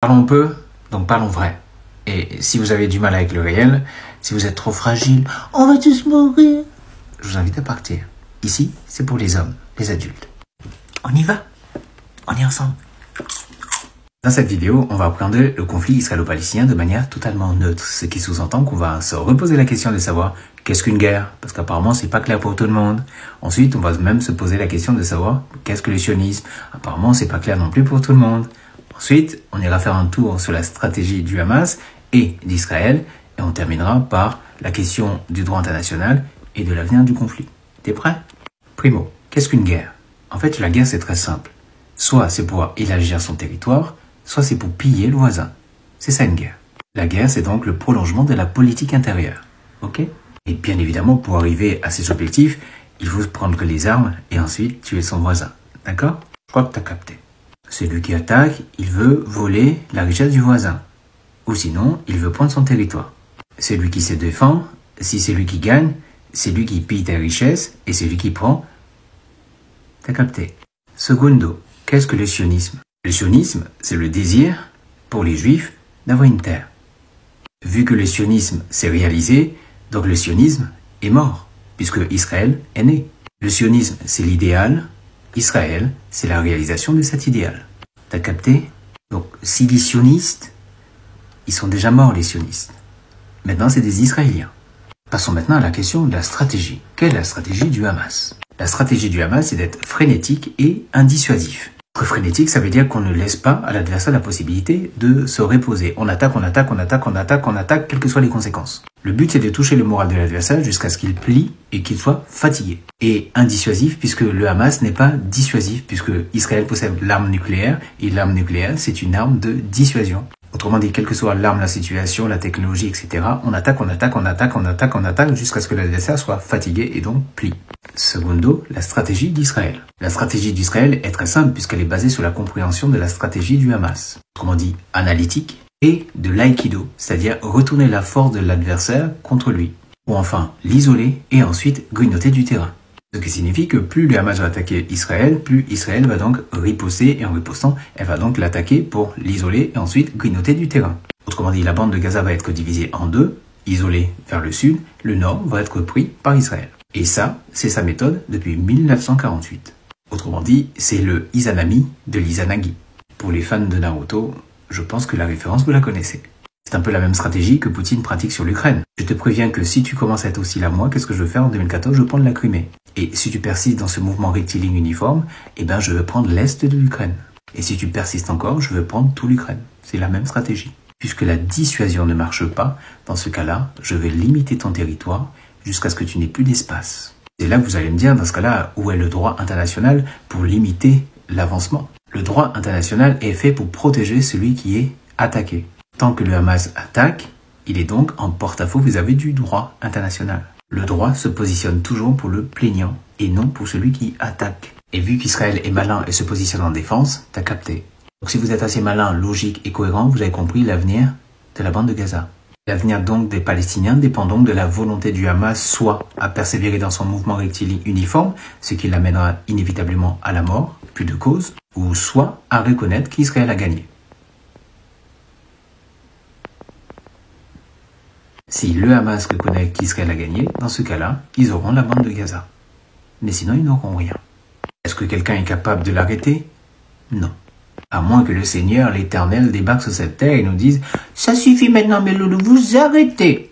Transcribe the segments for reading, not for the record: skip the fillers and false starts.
Parlons peu, donc parlons vrai. Et si vous avez du mal avec le réel, si vous êtes trop fragile, on va tous mourir, je vous invite à partir. Ici, c'est pour les hommes, les adultes. On y va. On est ensemble. Dans cette vidéo, on va appréhender le conflit israélo-palestinien de manière totalement neutre, ce qui sous-entend qu'on va se reposer la question de savoir qu'est-ce qu'une guerre, parce qu'apparemment c'est pas clair pour tout le monde. Ensuite, on va même se poser la question de savoir qu'est-ce que le sionisme. Apparemment, c'est pas clair non plus pour tout le monde. Ensuite, on ira faire un tour sur la stratégie du Hamas et d'Israël, et on terminera par la question du droit international et de l'avenir du conflit. T'es prêt? Primo, qu'est-ce qu'une guerre? En fait, la guerre c'est très simple. Soit c'est pour élargir son territoire, soit c'est pour piller le voisin. C'est ça une guerre. La guerre, c'est donc le prolongement de la politique intérieure. Ok? Et bien évidemment, pour arriver à ces objectifs, il faut prendre les armes et ensuite tuer son voisin. D'accord? Je crois que tu as capté. Celui qui attaque, il veut voler la richesse du voisin. Ou sinon, il veut prendre son territoire. Celui qui se défend, si c'est lui qui gagne, c'est lui qui pille ta richesse et c'est lui qui prend. T'as capté. Secondo, qu'est-ce que le sionisme? Le sionisme, c'est le désir, pour les juifs, d'avoir une terre. Vu que le sionisme s'est réalisé, donc le sionisme est mort, puisque Israël est né. Le sionisme, c'est l'idéal, Israël, c'est la réalisation de cet idéal. T'as capté? Donc, si les sionistes, ils sont déjà morts, les sionistes. Maintenant, c'est des Israéliens. Passons maintenant à la question de la stratégie. Quelle est la stratégie du Hamas? La stratégie du Hamas, c'est d'être frénétique et indissuasif. Être frénétique, ça veut dire qu'on ne laisse pas à l'adversaire la possibilité de se reposer. On attaque, on attaque, on attaque, on attaque, on attaque, quelles que soient les conséquences. Le but, c'est de toucher le moral de l'adversaire jusqu'à ce qu'il plie et qu'il soit fatigué. Et indissuasif, puisque le Hamas n'est pas dissuasif, puisque Israël possède l'arme nucléaire, et l'arme nucléaire, c'est une arme de dissuasion. Autrement dit, quelle que soit l'arme, la situation, la technologie, etc., on attaque, on attaque, on attaque, on attaque, on attaque, jusqu'à ce que l'adversaire soit fatigué et donc plie. Secondo, la stratégie d'Israël. La stratégie d'Israël est très simple puisqu'elle est basée sur la compréhension de la stratégie du Hamas. Autrement dit, analytique et de l'aïkido, c'est-à-dire retourner la force de l'adversaire contre lui. Ou enfin, l'isoler et ensuite grignoter du terrain. Ce qui signifie que plus le Hamas va attaquer Israël, plus Israël va donc riposter et en ripostant, elle va donc l'attaquer pour l'isoler et ensuite grignoter du terrain. Autrement dit, la bande de Gaza va être divisée en deux, isolée vers le sud, le nord va être pris par Israël. Et ça, c'est sa méthode depuis 1948. Autrement dit, c'est le Izanami de l'Izanagi. Pour les fans de Naruto, je pense que la référence vous la connaissez. C'est un peu la même stratégie que Poutine pratique sur l'Ukraine. Je te préviens que si tu commences à être aussi là moi, qu'est-ce que je veux faire en 2014? Je vais prendre la Crimée. Et si tu persistes dans ce mouvement rectiligne uniforme, eh ben je veux prendre l'Est de l'Ukraine. Et si tu persistes encore, je veux prendre tout l'Ukraine. C'est la même stratégie. Puisque la dissuasion ne marche pas, dans ce cas-là, je vais limiter ton territoire jusqu'à ce que tu n'aies plus d'espace. C'est là que vous allez me dire, dans ce cas-là, où est le droit international pour limiter l'avancement? Le droit international est fait pour protéger celui qui est attaqué. Tant que le Hamas attaque, il est donc en porte-à-faux vis-à-vis du droit international. Le droit se positionne toujours pour le plaignant et non pour celui qui attaque. Et vu qu'Israël est malin et se positionne en défense, t'as capté. Donc si vous êtes assez malin, logique et cohérent, vous avez compris l'avenir de la bande de Gaza. L'avenir donc des Palestiniens dépend donc de la volonté du Hamas soit à persévérer dans son mouvement rectiligne uniforme, ce qui l'amènera inévitablement à la mort, plus de cause, ou soit à reconnaître qu'Israël a gagné. Si le Hamas reconnaît qu'Israël a gagné, dans ce cas-là, ils auront la bande de Gaza. Mais sinon, ils n'auront rien. Est-ce que quelqu'un est capable de l'arrêter? Non. À moins que le Seigneur, l'Éternel, débarque sur cette terre et nous dise « Ça suffit maintenant, mes loulous, vous arrêtez !»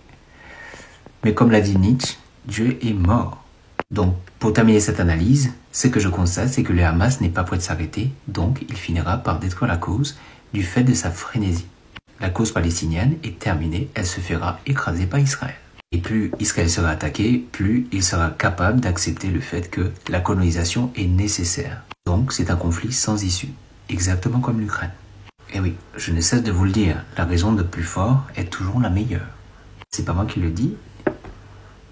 Mais comme l'a dit Nietzsche, Dieu est mort. Donc, pour terminer cette analyse, ce que je constate, c'est que le Hamas n'est pas prêt de s'arrêter, donc il finira par détruire la cause du fait de sa frénésie. La cause palestinienne est terminée, elle se fera écraser par Israël. Et plus Israël sera attaqué, plus il sera capable d'accepter le fait que la colonisation est nécessaire. Donc c'est un conflit sans issue, exactement comme l'Ukraine. Et oui, je ne cesse de vous le dire, la raison de plus fort est toujours la meilleure. C'est pas moi qui le dis,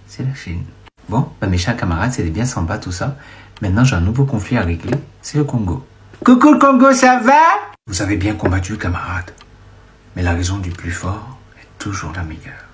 c'est la Chine. Bon, mes chers camarades, c'était bien sympa tout ça. Maintenant j'ai un nouveau conflit à régler, c'est le Congo. Coucou le Congo, ça va? Vous avez bien combattu, camarades. Mais la raison du plus fort est toujours la meilleure.